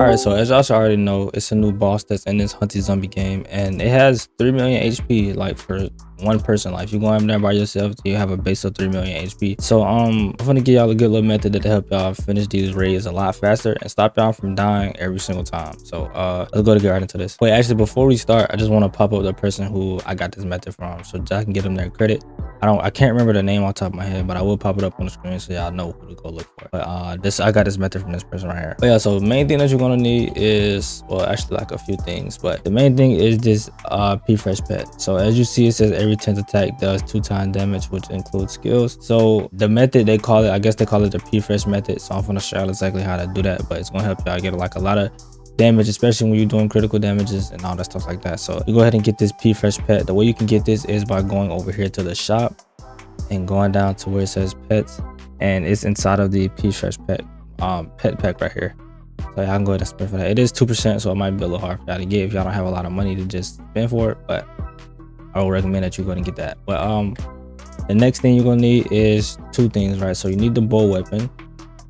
Alright, so as y'all should already know, it's a new boss that's in this Hunty zombie game, and it has 3 million HP, like for one person. Like if you go in there by yourself, you have a base of 3 million HP. So I'm gonna give y'all a good little method that to help y'all finish these raids a lot faster and stop y'all from dying every single time. So let's go to get right into this. Wait, actually before we start, I just want to pop up the person who I got this method from, so I can give them their credit. I can't remember the name off the top of my head, but I will pop it up on the screen so y'all know who to go look for. But I got this method from this person right here. But yeah, so the main thing that you're gonna need is, well, actually like a few things, but the main thing is this P-Fresh pet. So as you see, it says every 10th attack does 2x damage, which includes skills. So the method, they call it, I guess they call it the P-Fresh method. So I'm gonna show y'all exactly how to do that, but it's gonna help y'all get like a lot of damage, especially when you're doing critical damages and all that stuff like that. So you go ahead and get this P-Fresh pet. The way you can get this is by going over here to the shop and going down to where it says pets, and it's inside of the P-Fresh pet pet pack right here. So y'all can go ahead and spend for that. It is 2%, so it might be a little hard for y'all to get if y'all don't have a lot of money to just spend for it, but I would recommend that you go ahead and get that. But the next thing you're gonna need is two things, right? So you need the bow weapon.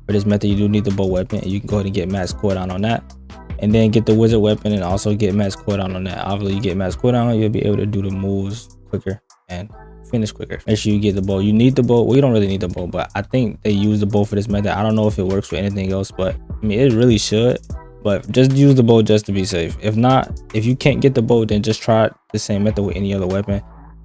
For this method, you do need the bow weapon, and you can go ahead and get max cooldown on that, and then get the wizard weapon and also get max cooldown on that. Obviously, you get max cooldown, you'll be able to do the moves quicker and finish quicker. Make sure you get the bow. You need the bow. Well, you don't really need the bow, but I think they use the bow for this method. I don't know if it works for anything else, but I mean, it really should. But just use the bow just to be safe. If not, if you can't get the bow, then just try the same method with any other weapon,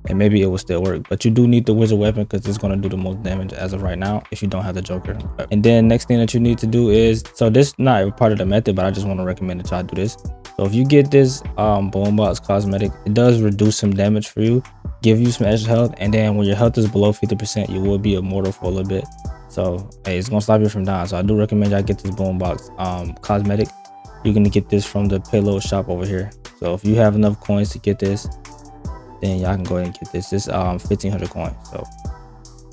and maybe it will still work. But you do need the wizard weapon because it's going to do the most damage as of right now if you don't have the joker. And then next thing that you need to do is, so this is not a part of the method, but I just want to recommend that y'all do this. So if you get this boombox cosmetic, it does reduce some damage for you, give you some extra health, and then when your health is below 50%, you will be immortal for a little bit. So hey, it's gonna stop you from dying. So I do recommend y'all get this boombox cosmetic. You're gonna get this from the payload shop over here. So if you have enough coins to get this, then y'all can go ahead and get this. This 1500 coins. So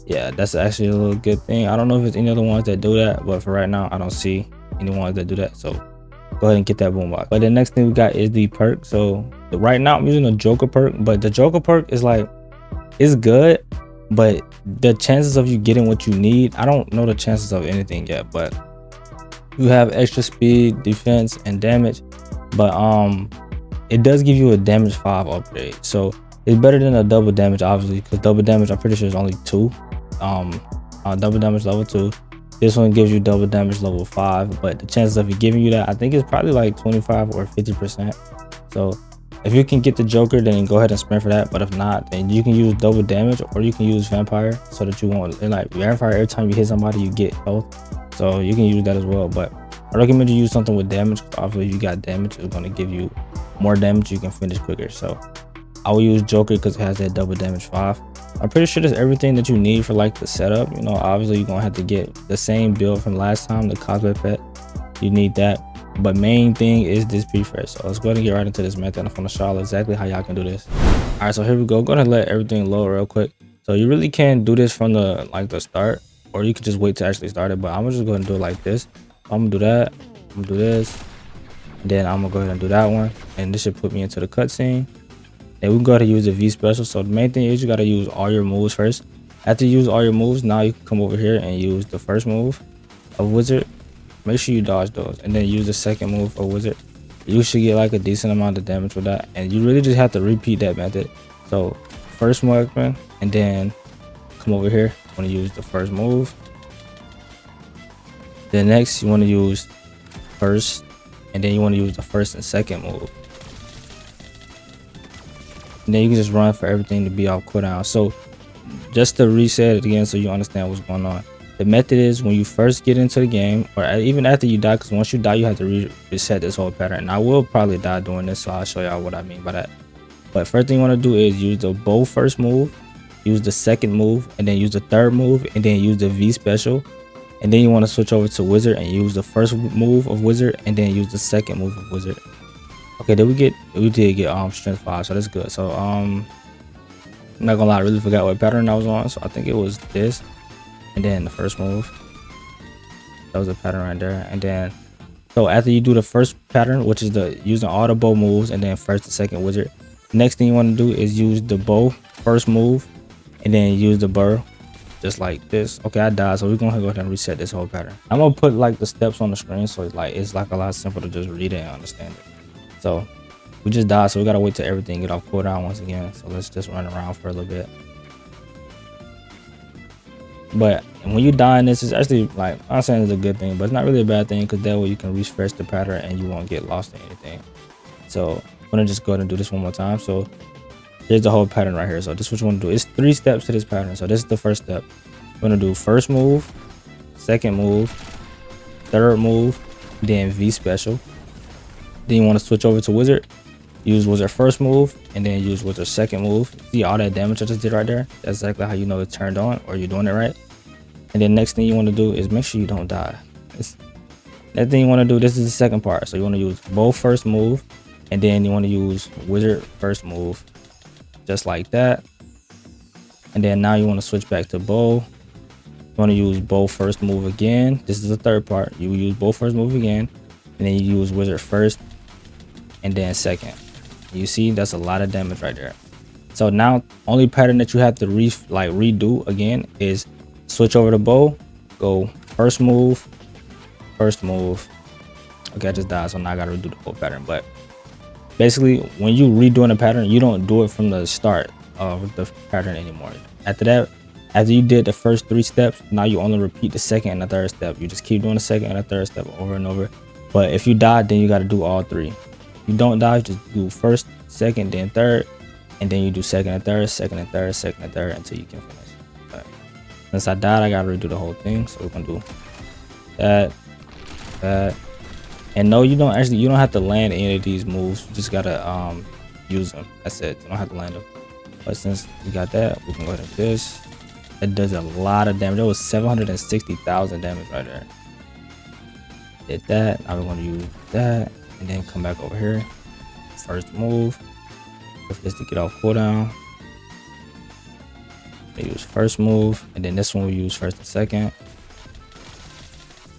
yeah, that's actually a little good thing. I don't know if there's any other ones that do that, but for right now, I don't see any ones that do that. So go ahead and get that boombox. But the next thing we got is the perk. So right now I'm using a joker perk, but the joker perk is like, it's good, but the chances of you getting what you need, I don't know the chances of anything yet, but you have extra speed, defense, and damage. But it does give you a damage 5 upgrade, so it's better than a double damage, obviously, because double damage I'm pretty sure is only 2. Double damage level 2. This one gives you double damage level 5, but the chances of it giving you that, I think it's probably like 25 or 50%. So if you can get the joker, then go ahead and spend for that. But if not, then you can use double damage, or you can use vampire, so that you won't, like vampire, every time you hit somebody you get health, so you can use that as well. But I recommend you use something with damage, because obviously if you got damage, it's going to give you more damage, you can finish quicker. So I will use joker because it has that double damage 5. I'm pretty sure there's everything that you need for like the setup. You know, obviously you're gonna have to get the same build from last time, the cosmetic pet. You need that, but main thing is this P-Fresh. So let's go ahead and get right into this method. I'm gonna show y'all exactly how y'all can do this. All right, so here we go. Go ahead and let everything load real quick. So you really can do this from the start, or you can just wait to actually start it. But I'm gonna just go ahead and do it like this. I'm gonna do that. I'm gonna do this, and then I'm gonna go ahead and do that one, and this should put me into the cutscene. And we can go ahead and use the V special. So the main thing is you got to use all your moves first. After you use all your moves, now you can come over here and use the first move of wizard. Make sure you dodge those, and then use the second move of wizard. You should get like a decent amount of damage with that, and you really just have to repeat that method. So first weapon, and then come over here. You want to use the first move. Then next you want to use first, and then you want to use the first and second move. And then you can just run for everything to be off cooldown. So just to reset it again so you understand what's going on, the method is when you first get into the game, or even after you die, because once you die you have to reset this whole pattern. And I will probably die doing this, so I'll show y'all what I mean by that. But first thing you want to do is use the bow first move, use the second move, and then use the third move, and then use the V special. And then you want to switch over to wizard and use the first move of wizard, and then use the second move of wizard. Okay, we did get strength 5, so that's good. So I'm not gonna lie, I really forgot what pattern I was on, so I think it was this, and then the first move. That was the pattern right there. And then so after you do the first pattern, which is the using all the bow moves, and then first and second wizard, next thing you want to do is use the bow first move, and then use the burr just like this. Okay, I died, so we're gonna go ahead and reset this whole pattern. I'm gonna put like the steps on the screen, so it's like a lot simpler to just read it and understand it. So we just died, so we gotta wait till everything get off cooldown once again. So let's just run around for a little bit. But when you die in this, it's actually like, I'm not saying it's a good thing, but it's not really a bad thing, because that way you can refresh the pattern and you won't get lost in anything. So I'm gonna just go ahead and do this one more time. So here's the whole pattern right here. So this is what you want to do. It's 3 steps to this pattern. So this is the first step. We're gonna do first move, second move, third move, then V special. Then you want to switch over to wizard. Use wizard first move and then use wizard second move. See all that damage I just did right there? That's exactly how you know it's turned on or you're doing it right. And then next thing you want to do is make sure you don't die. That thing you want to do, this is the second part. So you want to use bow first move and then you want to use wizard first move, just like that. And then now you want to switch back to bow. You want to use bow first move again. This is the third part. You use bow first move again and then you use wizard first and then second. You see, that's a lot of damage right there. So now only pattern that you have to redo again is switch over to bow, go first move. Okay, I just died, so now I gotta redo the whole pattern. But basically, when you redoing a pattern, you don't do it from the start of the pattern anymore. After that, after you did the first 3 steps, now you only repeat the second and the third step. You just keep doing the second and the third step over and over. But if you die, then you got to do all 3. If you don't die, just do first, second, then third, and then you do second and third, second and third, second and third until you can finish. But since I died, I got to redo the whole thing. So we're gonna do that. And no, you don't have to land any of these moves. You just gotta use them. That's it. You don't have to land them. But since we got that, we can go ahead and do this. It does a lot of damage. That was 760,000 damage right there. Did that. Now we're gonna use that and then come back over here. First move. If this to get off cooldown. We use first move, and then this one we use first and second.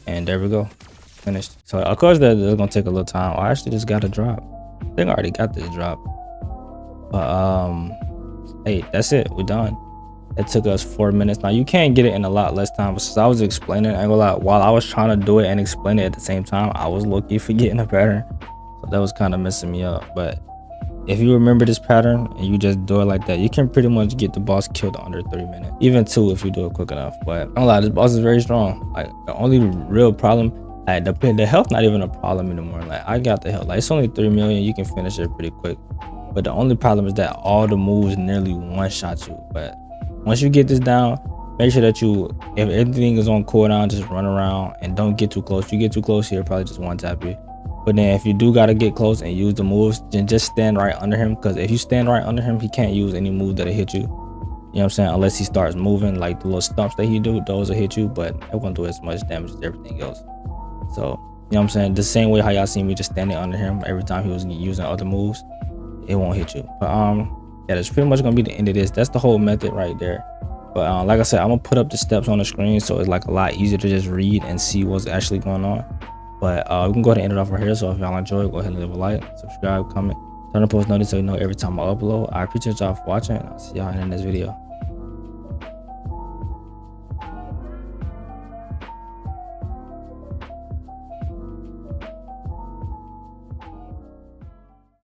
And there we go. Finished. So of course that's gonna take a little time. I actually just got a drop. I think I already got this drop. But hey, that's it. We're done. It took us 4 minutes. Now you can't get it in a lot less time, but since I was explaining, I ain't gonna lie, while I was trying to do it and explain it at the same time, I was low-key forgetting the pattern. So that was kind of messing me up. But if you remember this pattern and you just do it like that, you can pretty much get the boss killed under 3 minutes. Even 2 if you do it quick enough. But I'm gonna lie, this boss is very strong. Like the only real problem, like the health not even a problem anymore. Like I got the health. Like it's only 3 million, you can finish it pretty quick. But the only problem is that all the moves nearly one-shot you. But once you get this down, make sure that if everything is on cooldown, just run around and don't get too close. You get too close here, probably just one-tap you. But then if you do gotta get close and use the moves, then just stand right under him. Because if you stand right under him, he can't use any move that'll hit you. You know what I'm saying? Unless he starts moving, like the little stumps that he do, those will hit you. But it won't do as much damage as everything else. So, you know what I'm saying? The same way how y'all see me just standing under him every time he was using other moves, it won't hit you. But yeah, that's pretty much gonna be the end of this. That's the whole method right there. But like I said, I'm gonna put up the steps on the screen so it's like a lot easier to just read and see what's actually going on. But we can go ahead and end it off right here. So if y'all enjoy it, go ahead and leave a like, subscribe, comment, turn on post notice so you know every time I upload. I appreciate y'all for watching, and I'll see y'all in the next video.